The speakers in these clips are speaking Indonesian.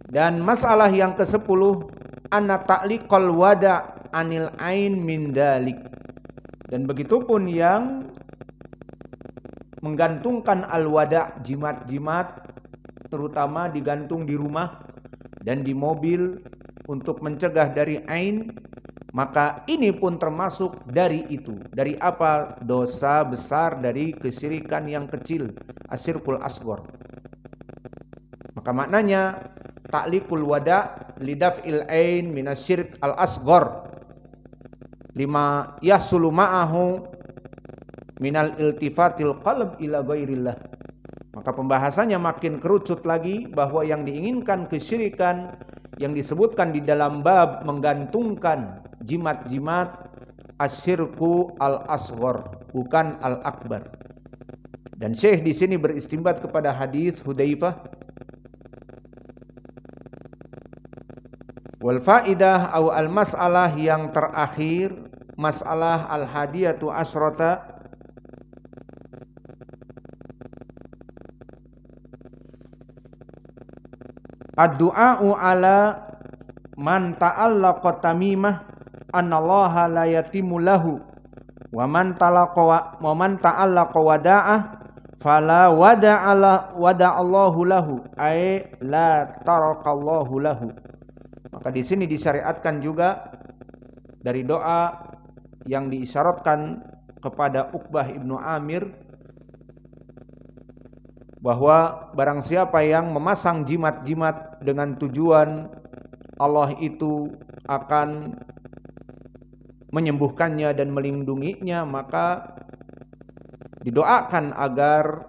Dan masalah yang ke-10, anna ta'liqal wada' anil ain min dalik. Dan begitupun yang menggantungkan al-wada', jimat-jimat, terutama digantung di rumah dan di mobil untuk mencegah dari ain, maka ini pun termasuk dari itu. Dari apa? Dosa besar, dari kesyirikan yang kecil, asyirkul asghar. Maka maknanya ta'liqul wada' lidaf'il ain minasyirk al-asghar lima yahsulu ma'ahu minal iltifatil qalb ila ghairillah. Maka pembahasannya makin kerucut lagi bahwa yang diinginkan kesyirikan yang disebutkan di dalam bab menggantungkan jimat-jimat asyirku al-asghar, bukan al-akbar. Dan Syekh di sini beristimbat kepada hadis Hudzaifah. Wal faidah aw al mas'alah yang terakhir, masalah al hadiyatu asyrata, ad-du'a'u ala man ta'allaqa tamimah annallaha la yatimu lahu wa man ta'allaqa wada'ah fala wada'allahu lahu ay la tarakallahu lahu. Maka di sini disyariatkan juga dari doa yang diisyaratkan kepada Uqbah ibnu Amir, bahwa barang siapa yang memasang jimat-jimat dengan tujuan Allah itu akan menyembuhkannya dan melindunginya, maka didoakan agar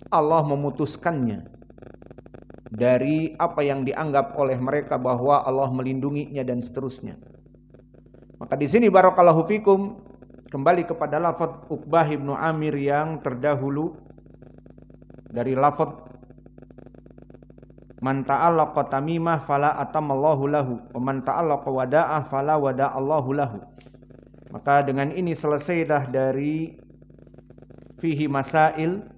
Allah memutuskannya dari apa yang dianggap oleh mereka bahwa Allah melindunginya dan seterusnya. Maka di sini barakallahu fikum kembali kepada lafaz Uqbah ibnu Amir yang terdahulu, dari lafaz man ta'allaqa tamimah fala atamallahu lahu wa man ta'allaqa wada'ah fala wada'allahu lahu. Maka dengan ini selesai dah dari fihi masail.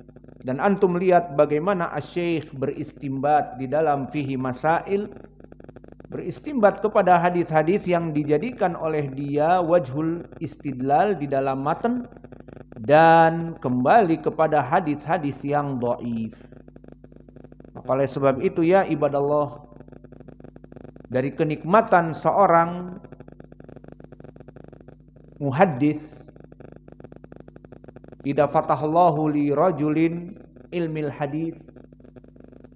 Dan antum lihat bagaimana Asy-Syaikh beristimbat di dalam fihi masail, beristimbat kepada hadis-hadis yang dijadikan oleh dia wajhul istidlal di dalam matan, dan kembali kepada hadis-hadis yang dhaif. Oleh sebab itu ya ibadallah, dari kenikmatan seorang muhaddis, idza fatahallahu li rajulin ilmil hadis,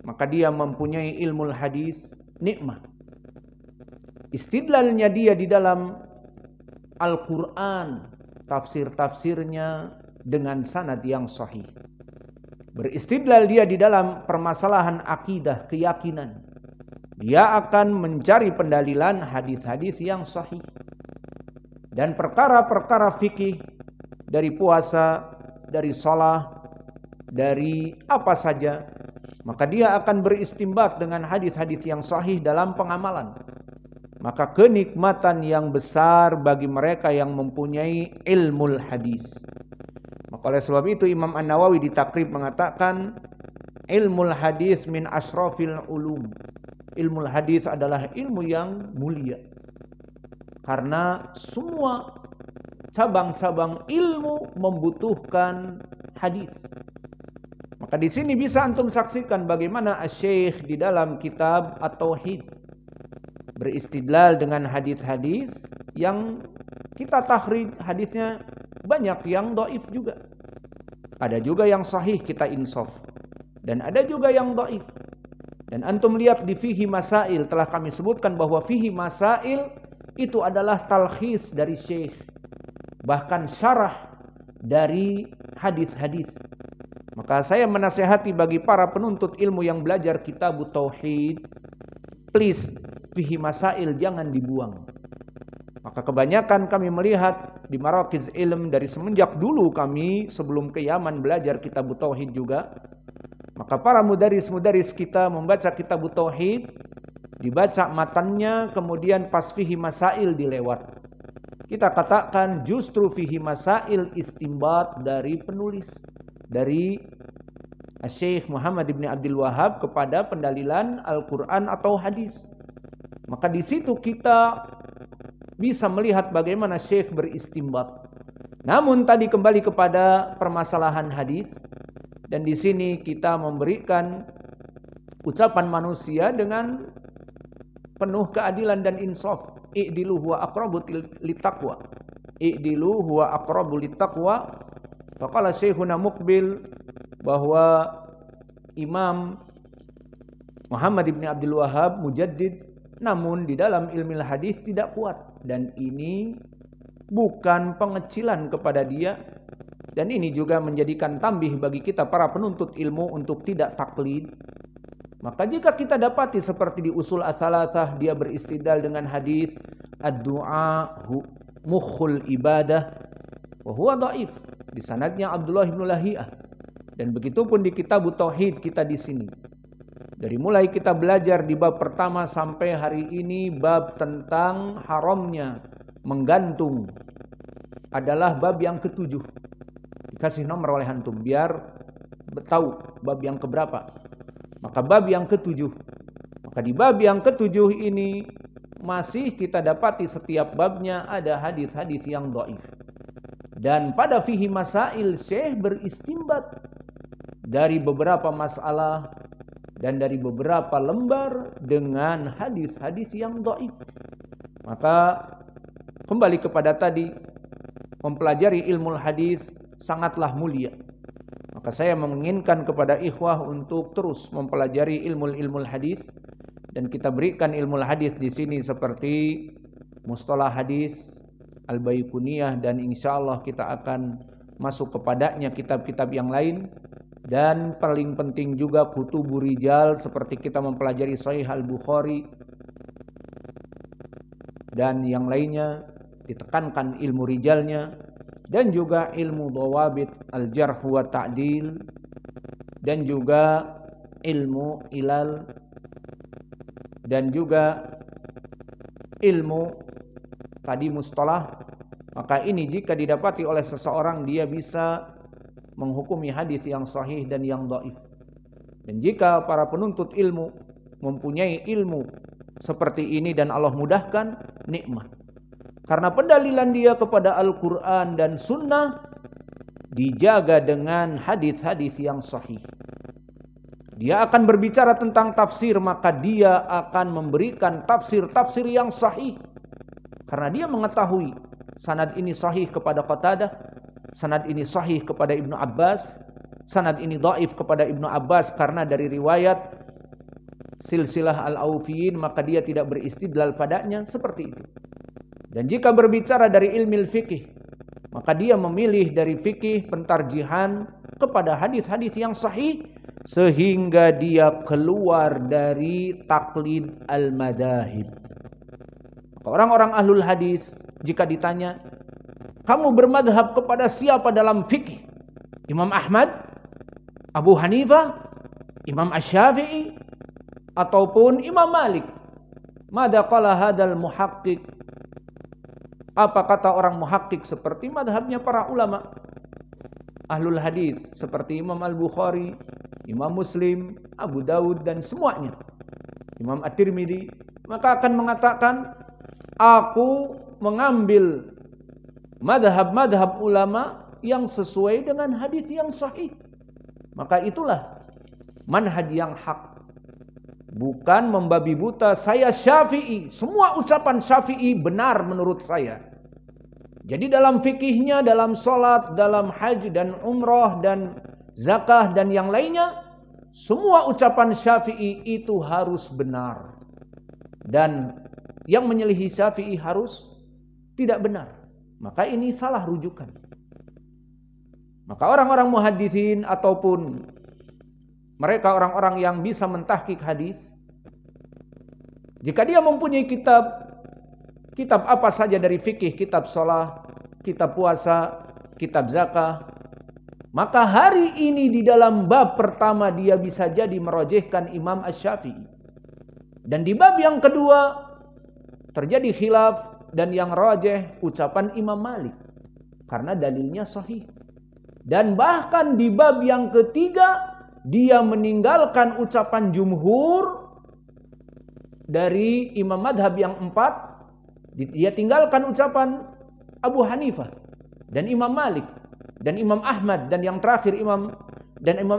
maka dia mempunyai ilmul hadis, nikmah. Istidlalnya dia di dalam Al-Quran, tafsir-tafsirnya dengan sanad yang sahih. Beristidlal dia di dalam permasalahan akidah, keyakinan, dia akan mencari pendalilan hadis-hadis yang sahih. Dan perkara-perkara fikih, dari puasa, dari shalah, dari apa saja, maka dia akan beristimbat dengan hadis-hadis yang sahih dalam pengamalan. Maka kenikmatan yang besar bagi mereka yang mempunyai ilmul hadis. Maka oleh sebab itu Imam An-Nawawi di Taqrib mengatakan ilmul hadis min asyrafil ulum. Ilmul hadis adalah ilmu yang mulia, karena semua cabang-cabang ilmu membutuhkan hadis. Maka di sini bisa antum saksikan bagaimana Asy-Syaikh di dalam kitab At-Tauhid beristidlal dengan hadis-hadis yang kita takhrij, hadisnya banyak yang dhaif juga. Ada juga yang sahih, kita insaf. Dan ada juga yang dhaif. Dan antum lihat di fihi masail, telah kami sebutkan bahwa fihi masail itu adalah talkhis dari Syekh, bahkan syarah dari hadis-hadis. Maka saya menasihati bagi para penuntut ilmu yang belajar kitab Tauhid, please, fihi masail jangan dibuang. Maka kebanyakan kami melihat di Marakiz Ilm dari semenjak dulu kami sebelum ke Yaman belajar kitab Tauhid juga, maka para mudaris-mudaris kita membaca kitab Tauhid, dibaca matannya, kemudian pas fihi masail dilewat. Kita katakan justru fihi masail istimbat dari penulis, dari Syekh Muhammad ibn Abdul Wahhab kepada pendalilan Al-Quran atau hadis. Maka di situ kita bisa melihat bagaimana Syekh beristimbat. Namun tadi kembali kepada permasalahan hadis, dan di sini kita memberikan ucapan manusia dengan penuh keadilan dan insaf. I'dilu huwa aqrabu littaqwa. I'dilu huwa aqrabu littaqwa. Faqala Syekhuna Muqbil bahwa Imam Muhammad ibn Abdul Wahhab mujaddid, namun di dalam ilmu hadis tidak kuat, dan ini bukan pengecilan kepada dia, dan ini juga menjadikan tambih bagi kita para penuntut ilmu untuk tidak taklid. Maka jika kita dapati seperti di usul as-salasah, dia beristidlal dengan hadis ad-du'a mukhul ibadah wa huwa dhaif, di sanadnya Abdullah bin Lahiyah. Dan begitu pun di kitab tauhid kita di sini. Dari mulai kita belajar di bab pertama sampai hari ini, bab tentang haramnya menggantung adalah bab yang ke-7. Dikasih nomor oleh antum biar tahu bab yang keberapa. Maka bab yang ke-7. Maka di bab yang ke-7 ini masih kita dapati setiap babnya ada hadis-hadis yang dhaif. Dan pada fihi masail Syekh beristimbat dari beberapa masalah dan dari beberapa lembar dengan hadis-hadis yang dhaif. Maka kembali kepada tadi, mempelajari ilmu hadis sangatlah mulia. Maka saya menginginkan kepada ikhwah untuk terus mempelajari ilmu hadis, dan kita berikan ilmu hadis di sini seperti mustalah hadis, al-Baiquniyah, dan insyaallah kita akan masuk kepadanya kitab-kitab yang lain. Dan paling penting juga kutubur rijal, seperti kita mempelajari Sahih Al-Bukhari dan yang lainnya, ditekankan ilmu rijalnya, dan juga ilmu dhawabit al-jarh wa ta'dil, dan juga ilmu ilal, dan juga ilmu tadi mustalah. Maka ini jika didapati oleh seseorang, dia bisa menghukumi hadis yang sahih dan yang dhaif. Dan jika para penuntut ilmu mempunyai ilmu seperti ini dan Allah mudahkan, nikmat. Karena pendalilan dia kepada Al-Quran dan Sunnah dijaga dengan hadis-hadis yang sahih. Dia akan berbicara tentang tafsir, maka dia akan memberikan tafsir-tafsir yang sahih. Karena dia mengetahui sanad ini sahih kepada Qatadah, sanad ini sahih kepada Ibnu Abbas, sanad ini dhaif kepada Ibnu Abbas karena dari riwayat silsilah al-Aufiyin, maka dia tidak beristidlal padanya, seperti itu. Dan jika berbicara dari ilmu fikih, maka dia memilih dari fikih pentarjihan kepada hadis-hadis yang sahih, sehingga dia keluar dari taklid al-madahib. Orang-orang ahlul hadis jika ditanya, kamu bermadhab kepada siapa dalam fikih? Imam Ahmad, Abu Hanifah, Imam Asy-Syafi'i, ataupun Imam Malik? Mada qala hadal muhaqqiq? Apa kata orang muhakkik? Seperti madhabnya para ulama ahlul hadis, seperti Imam Al-Bukhari, Imam Muslim, Abu Dawud, dan semuanya, Imam At-Tirmidzi. Maka akan mengatakan, aku mengambil madhab-madhab ulama yang sesuai dengan hadis yang sahih. Maka itulah manhaj yang hak. Bukan membabi buta, saya Syafi'i, semua ucapan Syafi'i benar menurut saya. Jadi dalam fikihnya, dalam sholat, dalam haji dan umrah dan zakah dan yang lainnya, semua ucapan Syafi'i itu harus benar. Dan yang menyelisihi Syafi'i harus tidak benar. Maka ini salah rujukan. Maka orang-orang muhaditsin ataupun mereka orang-orang yang bisa mentahqiq hadis, jika dia mempunyai kitab apa saja dari fikih, kitab sholat, kitab puasa, kitab zakah, maka hari ini di dalam bab pertama dia bisa jadi merojehkan Imam Asy-Syafi'i. Dan di bab yang kedua terjadi khilaf dan yang rojeh ucapan Imam Malik karena dalilnya sahih. Dan bahkan di bab yang ketiga dia meninggalkan ucapan jumhur dari imam madhab yang 4, dia tinggalkan ucapan Abu Hanifah dan Imam Malik dan Imam Ahmad dan yang terakhir Imam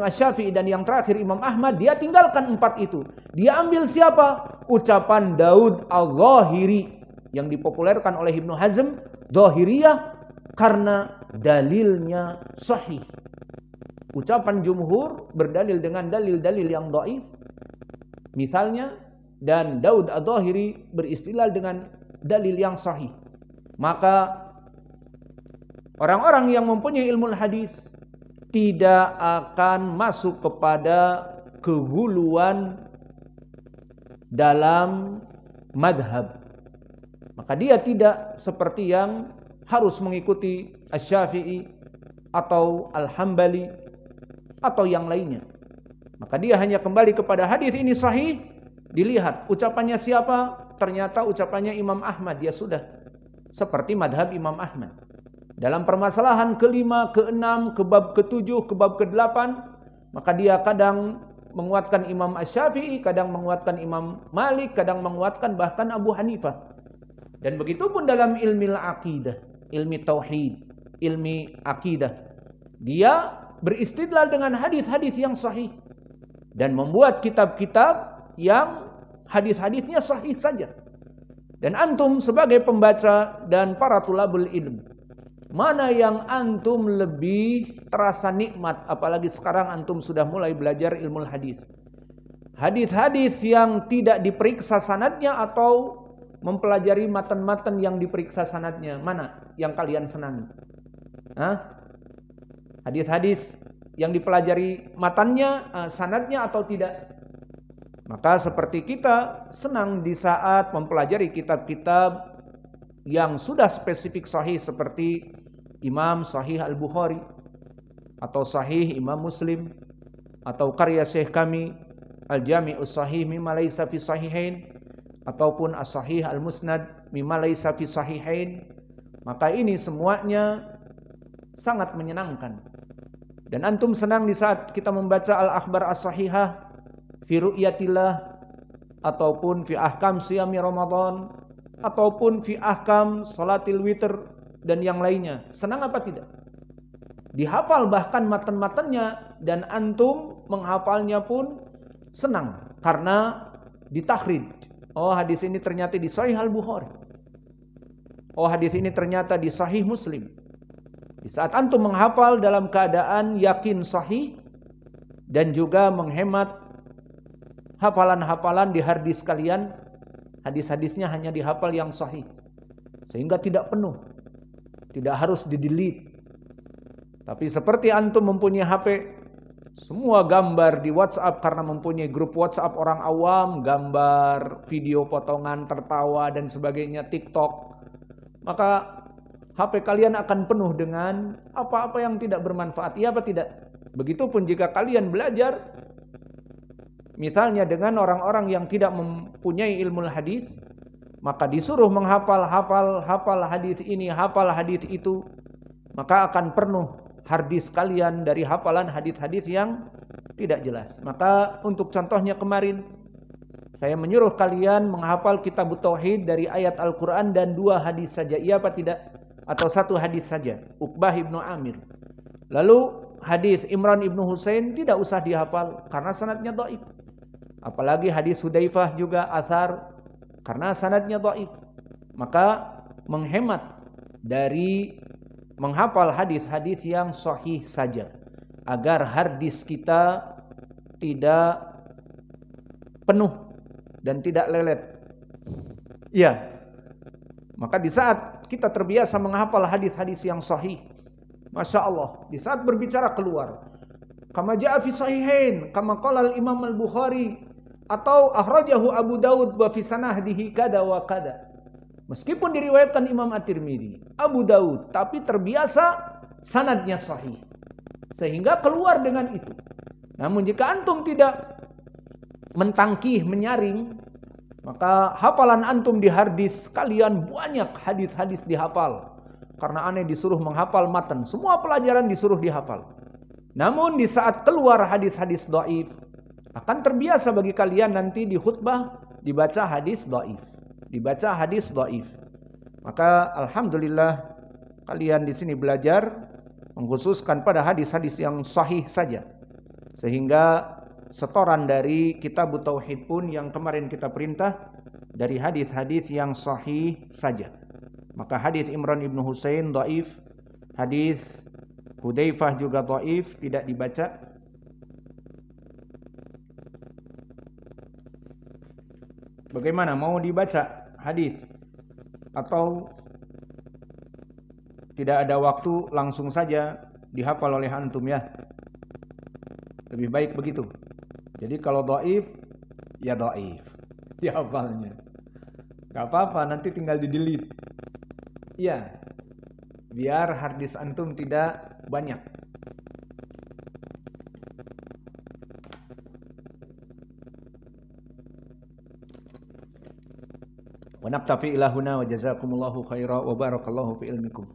Asy-Syafi'i dan yang terakhir Imam Ahmad, dia tinggalkan 4 itu. Dia ambil siapa? Ucapan Daud Al-Zahiri yang dipopulerkan oleh Ibnu Hazm, Zahiriyah, karena dalilnya sahih. Ucapan jumhur berdalil dengan dalil-dalil yang dhaif. Misalnya, dan Daud Al-Zahiri beristilal dengan dalil yang sahih. Maka orang-orang yang mempunyai ilmu hadis tidak akan masuk kepada kehuluan dalam madhab. Maka dia tidak seperti yang harus mengikuti Asy-Syafi'i atau Al-Hambali atau yang lainnya. Maka dia hanya kembali kepada hadis ini sahih, dilihat ucapannya siapa, ternyata ucapannya Imam Ahmad, dia sudah seperti madhab Imam Ahmad. Dalam permasalahan ke-5, ke-6, ke bab ke-7, ke bab ke-8, maka dia kadang menguatkan Imam Asy-Syafi'i, kadang menguatkan Imam Malik, kadang menguatkan bahkan Abu Hanifah. Dan begitu pun dalam ilmi akidah, ilmi tauhid, ilmi akidah, dia beristidlal dengan hadis-hadis yang sahih dan membuat kitab-kitab yang hadis-hadisnya sahih saja. Dan antum sebagai pembaca dan para tulabul ilm, mana yang antum lebih terasa nikmat, apalagi sekarang antum sudah mulai belajar ilmu hadis? Hadis-hadis yang tidak diperiksa sanadnya atau mempelajari matan-matan yang diperiksa sanadnya? Mana yang kalian senangi? Hadis-hadis yang dipelajari matannya, sanadnya atau tidak? Maka seperti kita senang di saat mempelajari kitab-kitab yang sudah spesifik sahih seperti Imam Sahih Al-Bukhari atau Sahih Imam Muslim atau karya Syekh kami Al-Jami'us Sahih mimma laisa fi sahihain ataupun As-Sahih Al-Musnad mimma laisa fi sahihain. Maka ini semuanya sangat menyenangkan. Dan antum senang di saat kita membaca Al-Akhbar As-Sahihah fi ru'yatillah ataupun fi ahkam siyami Ramadan ataupun fi ahkam salatil witr dan yang lainnya. Senang apa tidak? Dihafal bahkan matan-matannya dan antum menghafalnya pun senang karena ditakhrij. Oh, hadis ini ternyata di Sahih Al-Bukhari. Oh, hadis ini ternyata di Sahih Muslim. Di saat antum menghafal dalam keadaan yakin sahih dan juga menghemat hafalan-hafalan di hard disk kalian, hadis-hadisnya hanya dihafal yang sahih. Sehingga tidak penuh. Tidak harus di-delete. Tapi seperti antum mempunyai HP, semua gambar di WhatsApp karena mempunyai grup WhatsApp orang awam, gambar, video potongan, tertawa dan sebagainya, TikTok. Maka HP kalian akan penuh dengan apa-apa yang tidak bermanfaat. Iya apa tidak? Begitupun jika kalian belajar misalnya dengan orang-orang yang tidak mempunyai ilmu hadis, maka disuruh hafal hadis ini, hafal hadis itu, maka akan penuh harddisk kalian dari hafalan hadis-hadis yang tidak jelas. Maka untuk contohnya kemarin saya menyuruh kalian menghafal kitab tauhid dari ayat Al-Quran dan 2 hadis saja. Iya apa tidak? Atau 1 hadis saja. Uqbah ibnu Amir. Lalu hadis Imran ibnu Husain tidak usah dihafal karena sanadnya dhaif. Apalagi hadis Hudzaifah juga asar karena sanadnya dhaif. Maka menghemat dari menghafal hadis-hadis yang sahih saja agar harddisk kita tidak penuh dan tidak lelet. Ya. Maka di saat kita terbiasa menghafal hadis-hadis yang sahih, Masya Allah, di saat berbicara keluar, kama ja'a fi sahihain, kama qala al-Imam Al-Bukhari, atau akhrajahu Abu Daud wa fi sanadihi kada wa kada. Meskipun diriwayatkan Imam At-Tirmidzi, Abu Daud, tapi terbiasa sanadnya sahih. Sehingga keluar dengan itu. Namun jika antum tidak mentangkih, menyaring, maka hafalan antum di harddisk kalian banyak hadis-hadis dihafal. Karena aneh disuruh menghafal matan. Semua pelajaran disuruh dihafal. Namun di saat keluar hadis-hadis dhaif, akan terbiasa bagi kalian nanti di khutbah dibaca hadis dhaif. Dibaca hadis dhaif. Maka alhamdulillah kalian di sini belajar mengkhususkan pada hadis-hadis yang sahih saja. Sehingga setoran dari kitab tauhid pun yang kemarin kita perintah dari hadis-hadis yang sahih saja. Maka hadis Imran ibnu Husain dhaif, hadis Hudzaifah juga dhaif, tidak dibaca. Bagaimana, mau dibaca hadis atau tidak ada waktu, langsung saja dihafal oleh antum ya? Lebih baik begitu. Jadi kalau dhaif, ya dhaif, dihafalnya. Gak apa-apa, nanti tinggal di-delete. Iya, biar hard disk antum tidak banyak. Wa naktafi ila huna wa jazakumullahu khaira wa barakallahu fi ilmikum.